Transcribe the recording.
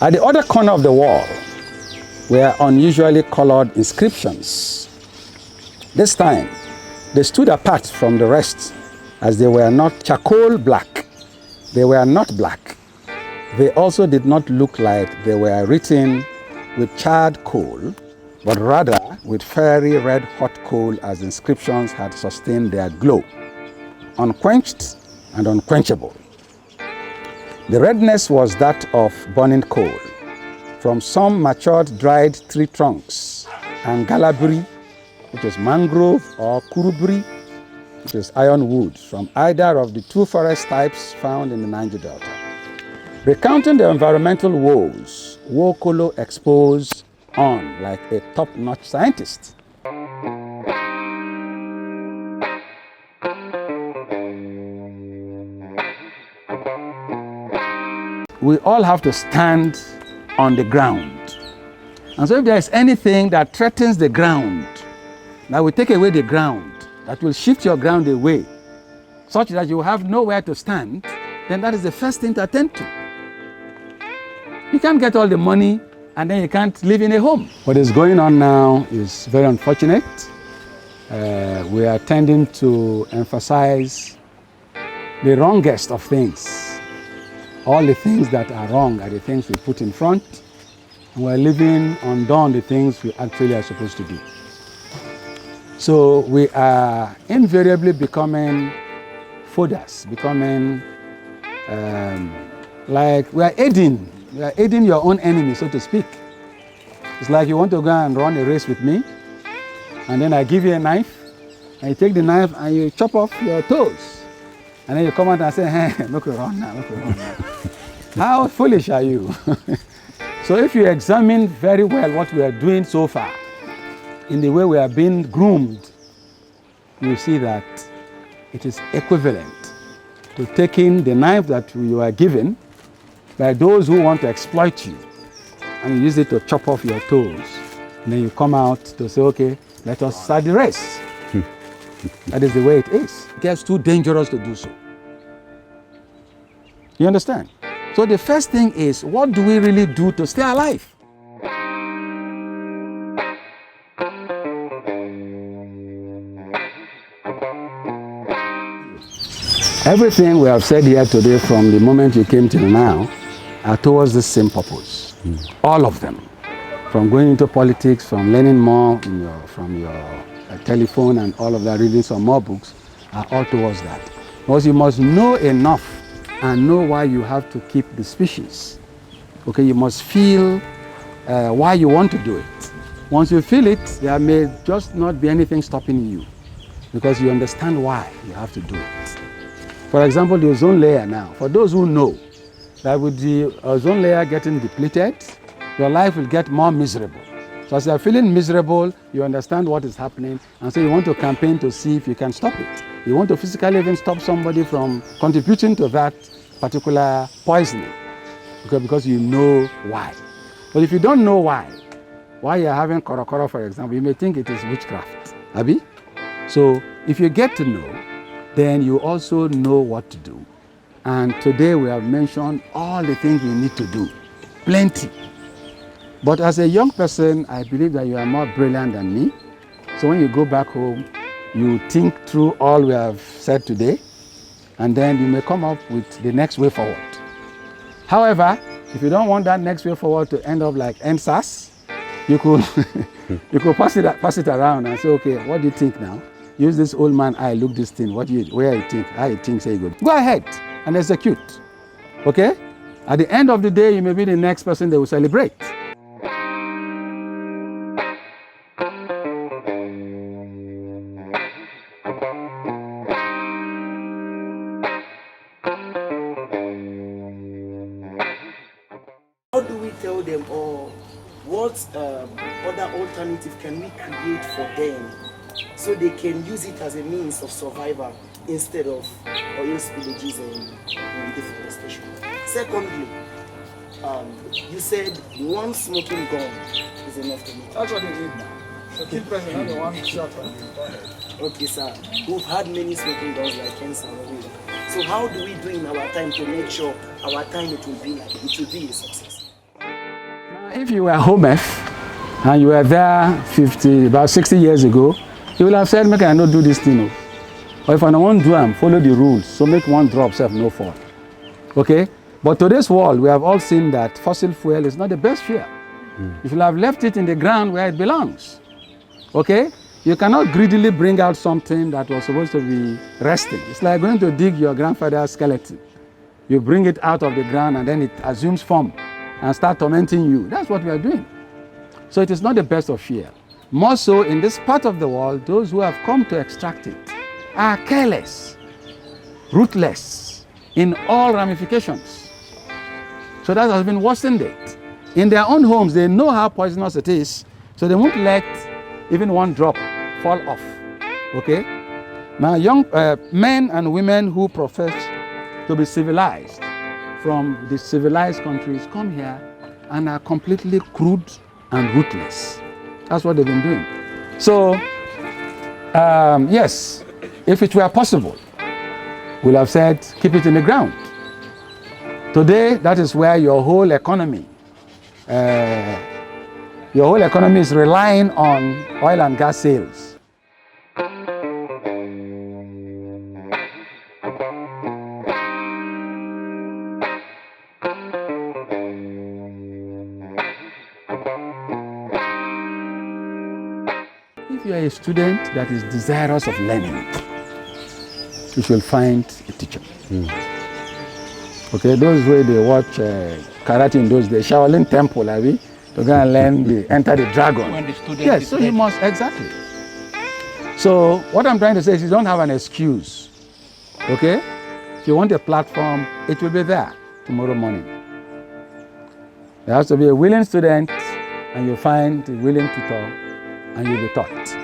At the other corner of the wall were unusually colored inscriptions. This time, they stood apart from the rest as they were not charcoal black. They were not black. They also did not look like they were written with charred coal, but rather with fiery red hot coal, as inscriptions had sustained their glow, unquenched and unquenchable. The redness was that of burning coal from some matured dried tree trunks, and galabri, which is mangrove, or kurubri, which is ironwood, from either of the two forest types found in the Niger Delta. Recounting the environmental woes, Dakolo exposed on like a top-notch scientist. We all have to stand on the ground. And so if there is anything that threatens the ground, that will take away the ground, that will shift your ground away, such that you have nowhere to stand, then that is the first thing to attend to. You can't get all the money and then you can't live in a home. What is going on now is very unfortunate. We are tending to emphasize the wrongest of things. All the things that are wrong are the things we put in front, and we're leaving undone the things we actually are supposed to do. So we are invariably becoming fodders, becoming like we are aiding your own enemy, so to speak. It's like you want to go and run a race with me, and then I give you a knife, and you take the knife and you chop off your toes. And then you come out and say, hey, look around now, look around now. How foolish are you? So if you examine very well what we are doing so far, in the way we are being groomed, you see that it is equivalent to taking the knife that you are given by those who want to exploit you, and you use it to chop off your toes. And then you come out to say, okay, let us start the race. That is the way it is. It gets too dangerous to do so. You understand? So the first thing is, what do we really do to stay alive? Everything we have said here today, from the moment you came till now, are towards the same purpose. All of them. From going into politics, from learning more from your telephone and all of that, reading some more books, are all towards that. Because you must know enough and know why you have to keep the species. Okay, you must feel why you want to do it. Once you feel it, there may just not be anything stopping you, because you understand why you have to do it. For example, the ozone layer now, for those who know that with the ozone layer getting depleted, your life will get more miserable. So as you are feeling miserable, you understand what is happening, and so you want to campaign to see if you can stop it. You want to physically even stop somebody from contributing to that particular poisoning, because you know why. But if you don't know why you're having korokoro, for example, you may think it is witchcraft. Abi? So if you get to know, then you also know what to do. And today we have mentioned all the things we need to do. Plenty. But as a young person, I believe that you are more brilliant than me. So when you go back home, you think through all we have said today, and then you may come up with the next way forward. However, if you don't want that next way forward to end up like NSAS, you could you could pass it around and say, okay, what do you think now? Use this old man eye, look this thing, where you think, how you think, say good. Go ahead and execute. Okay? At the end of the day, you may be the next person they will celebrate. How do we tell them, or what other alternative can we create for them so they can use it as a means of survival instead of oil spillages and deforestation? Secondly, you said one smoking gun is enough to make. That's what they need now. So kill president, not the one shot on you. Okay, sir. We've had many smoking guns like cancer already. So how do we do in our time to make sure our time it will be a success? If you were home and you were there about 60 years ago, you will have said, make I not do this thing. Oh. Or if I don't want to do them, follow the rules. So make one drop, self no fall. Okay? But today's world, we have all seen that fossil fuel is not the best fuel. You should have left it in the ground where it belongs. Okay? You cannot greedily bring out something that was supposed to be resting. It's like going to dig your grandfather's skeleton. You bring it out of the ground and then it assumes form and start tormenting you. That's what we are doing. So it is not the best of fuel. More so in this part of the world, those who have come to extract it are careless, ruthless in all ramifications. So that has been worsened it. In their own homes, they know how poisonous it is, so they won't let even one drop fall off. Okay? Now, young men and women who profess to be civilized from the civilized countries come here and are completely crude and ruthless. That's what they've been doing. So, yes, if it were possible, we'll have said, keep it in the ground. Today, that is where your whole economy is relying on oil and gas sales. If you are a student that is desirous of learning, you should find a teacher. Okay, those way they watch karate in those days, Shaolin Temple, to go and learn enter the dragon. When the student yes, so you must, exactly. So what I'm trying to say is you don't have an excuse. Okay? If you want a platform, it will be there tomorrow morning. There has to be a willing student, and you find a willing tutor, and you'll be taught.